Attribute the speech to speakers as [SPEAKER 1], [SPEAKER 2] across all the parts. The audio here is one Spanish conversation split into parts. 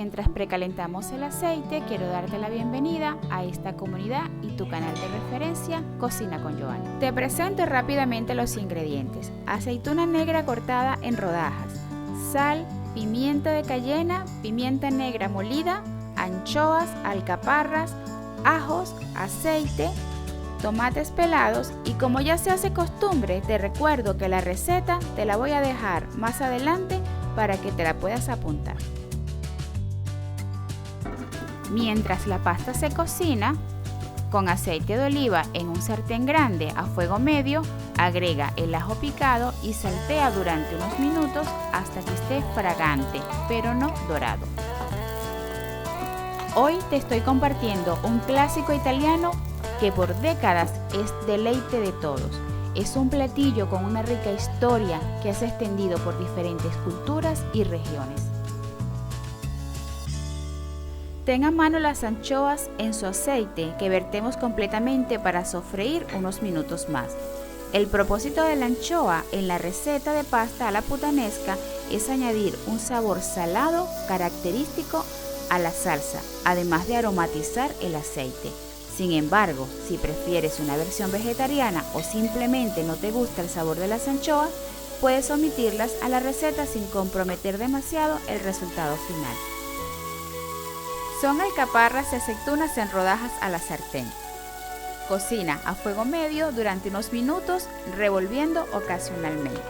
[SPEAKER 1] mientras precalentamos el aceite, quiero darte la bienvenida a esta comunidad y tu canal de referencia, Cocina con Joana. Te presento rápidamente los ingredientes. Aceituna negra cortada en rodajas, sal, pimienta de cayena, pimienta negra molida, anchoas, alcaparras, ajos, aceite, tomates pelados y como ya se hace costumbre, te recuerdo que la receta te la voy a dejar más adelante para que te la puedas apuntar. Mientras la pasta se cocina, con aceite de oliva en un sartén grande a fuego medio, agrega el ajo picado y saltea durante unos minutos hasta que esté fragante, pero no dorado. Hoy te estoy compartiendo un clásico italiano que por décadas es deleite de todos. Es un platillo con una rica historia que se ha extendido por diferentes culturas y regiones. Ten a mano las anchoas en su aceite que vertemos completamente para sofreír unos minutos más. El propósito de la anchoa en la receta de pasta a la puttanesca es añadir un sabor salado característico a la salsa, además de aromatizar el aceite. Sin embargo, si prefieres una versión vegetariana o simplemente no te gusta el sabor de las anchoas, puedes omitirlas a la receta sin comprometer demasiado el resultado final. Son alcaparras y aceitunas en rodajas a la sartén. Cocina a fuego medio durante unos minutos, revolviendo ocasionalmente.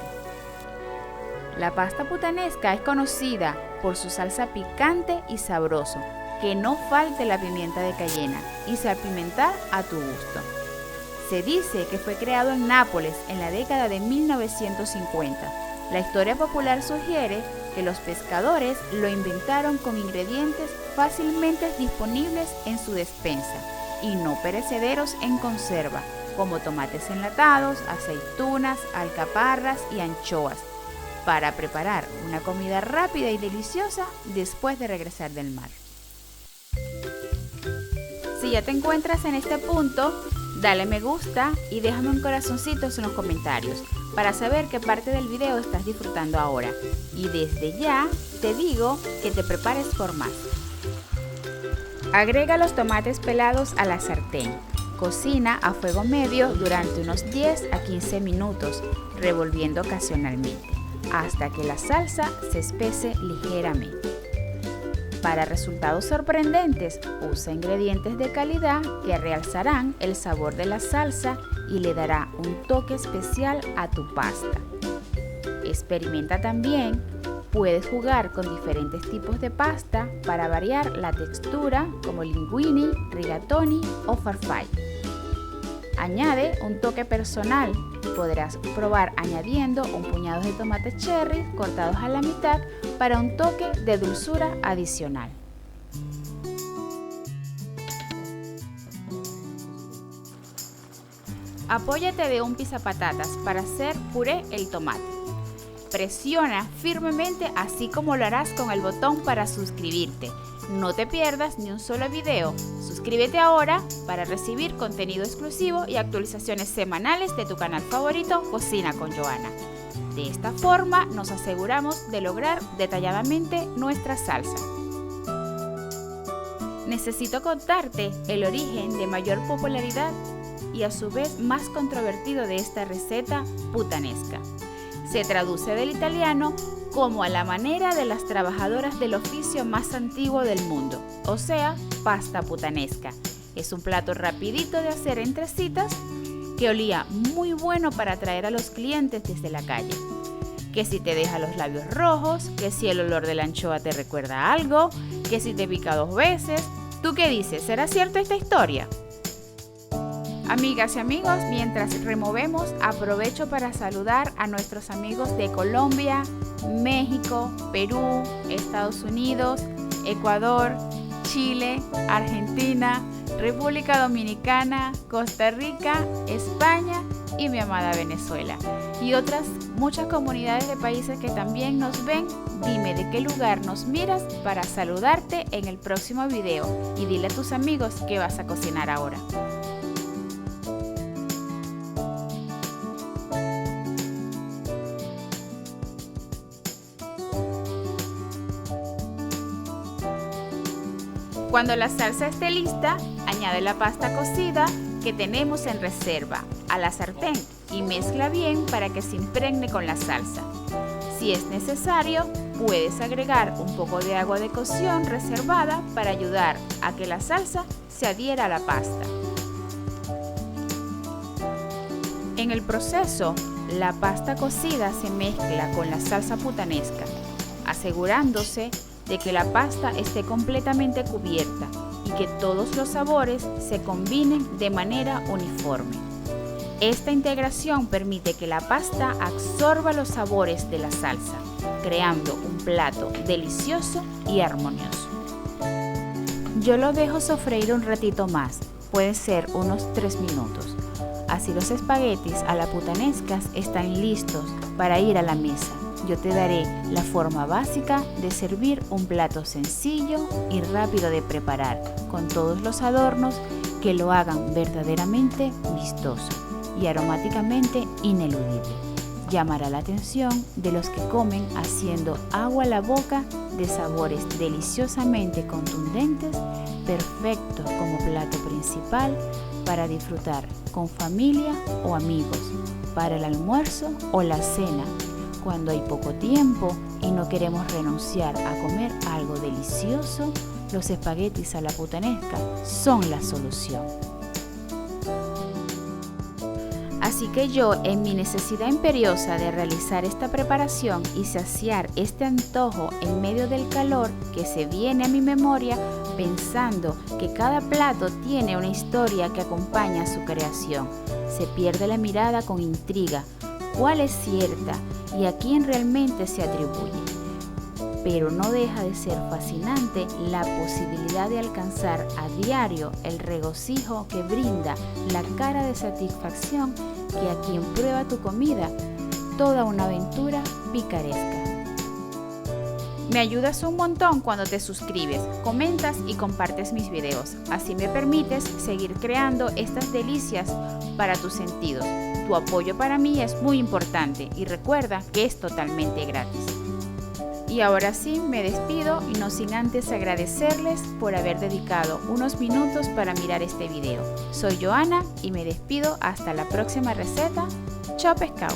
[SPEAKER 1] La pasta puttanesca es conocida por su salsa picante y sabroso, que no falte la pimienta de cayena y salpimentar a tu gusto. Se dice que fue creado en Nápoles en la década de 1950. La historia popular sugiere que los pescadores lo inventaron con ingredientes fácilmente disponibles en su despensa y no perecederos en conserva, como tomates enlatados, aceitunas, alcaparras y anchoas, para preparar una comida rápida y deliciosa después de regresar del mar. Si ya te encuentras en este punto, dale me gusta y déjame un corazoncito en los comentarios para saber qué parte del video estás disfrutando ahora. Y desde ya te digo que te prepares por más. Agrega los tomates pelados a la sartén. Cocina a fuego medio durante unos 10 a 15 minutos, revolviendo ocasionalmente, hasta que la salsa se espese ligeramente. Para resultados sorprendentes, usa ingredientes de calidad que realzarán el sabor de la salsa y le dará un toque especial a tu pasta. Experimenta también, puedes jugar con diferentes tipos de pasta para variar la textura como linguini, rigatoni o farfalle. Añade un toque personal. Podrás probar añadiendo un puñado de tomates cherry cortados a la mitad para un toque de dulzura adicional. Apóyate de un pisapatatas para hacer puré el tomate. Presiona firmemente así como lo harás con el botón para suscribirte. No te pierdas ni un solo video. Suscríbete ahora para recibir contenido exclusivo y actualizaciones semanales de tu canal favorito, Cocina con Joana. De esta forma nos aseguramos de lograr detalladamente nuestra salsa. Necesito contarte el origen de mayor popularidad y a su vez más controvertido de esta receta puttanesca. Se traduce del italiano como a la manera de las trabajadoras del oficio más antiguo del mundo, o sea, pasta puttanesca. Es un plato rapidito de hacer entre citas que olía muy bueno para atraer a los clientes desde la calle. Que si te deja los labios rojos, que si el olor de la anchoa te recuerda a algo, que si te pica 2 veces. ¿Tú qué dices? ¿Será cierta esta historia? Amigas y amigos, mientras removemos, aprovecho para saludar a nuestros amigos de Colombia, México, Perú, Estados Unidos, Ecuador, Chile, Argentina, República Dominicana, Costa Rica, España y mi amada Venezuela. Y otras muchas comunidades de países que también nos ven. Dime de qué lugar nos miras para saludarte en el próximo video y dile a tus amigos que vas a cocinar ahora. Cuando la salsa esté lista, añade la pasta cocida que tenemos en reserva a la sartén y mezcla bien para que se impregne con la salsa. Si es necesario, puedes agregar un poco de agua de cocción reservada para ayudar a que la salsa se adhiera a la pasta. En el proceso, la pasta cocida se mezcla con la salsa putanesca, asegurándose de que la pasta esté completamente cubierta y que todos los sabores se combinen de manera uniforme. Esta integración permite que la pasta absorba los sabores de la salsa, creando un plato delicioso y armonioso. Yo lo dejo sofreír un ratito más, puede ser unos 3 minutos. Así los espaguetis a la putanescas están listos para ir a la mesa. Yo te daré la forma básica de servir un plato sencillo y rápido de preparar, con todos los adornos que lo hagan verdaderamente vistoso y aromáticamente ineludible. Llamará la atención de los que comen haciendo agua a la boca de sabores deliciosamente contundentes, perfectos como plato principal para disfrutar con familia o amigos, para el almuerzo o la cena, cuando hay poco tiempo y no queremos renunciar a comer algo delicioso. Los espaguetis a la putanesca son la solución. Así que yo, en mi necesidad imperiosa de realizar esta preparación y saciar este antojo en medio del calor que se viene a mi memoria, pensando que cada plato tiene una historia que acompaña su creación, se pierde la mirada con intriga, cuál es cierta y a quién realmente se atribuye. Pero no deja de ser fascinante la posibilidad de alcanzar a diario el regocijo que brinda la cara de satisfacción que a quien prueba tu comida, toda una aventura picaresca. Me ayudas un montón cuando te suscribes, comentas y compartes mis videos. Así me permites seguir creando estas delicias para tus sentidos. Tu apoyo para mí es muy importante y recuerda que es totalmente gratis. Y ahora sí, me despido y no sin antes agradecerles por haber dedicado unos minutos para mirar este video. Soy Joana y me despido hasta la próxima receta. Chao pescado.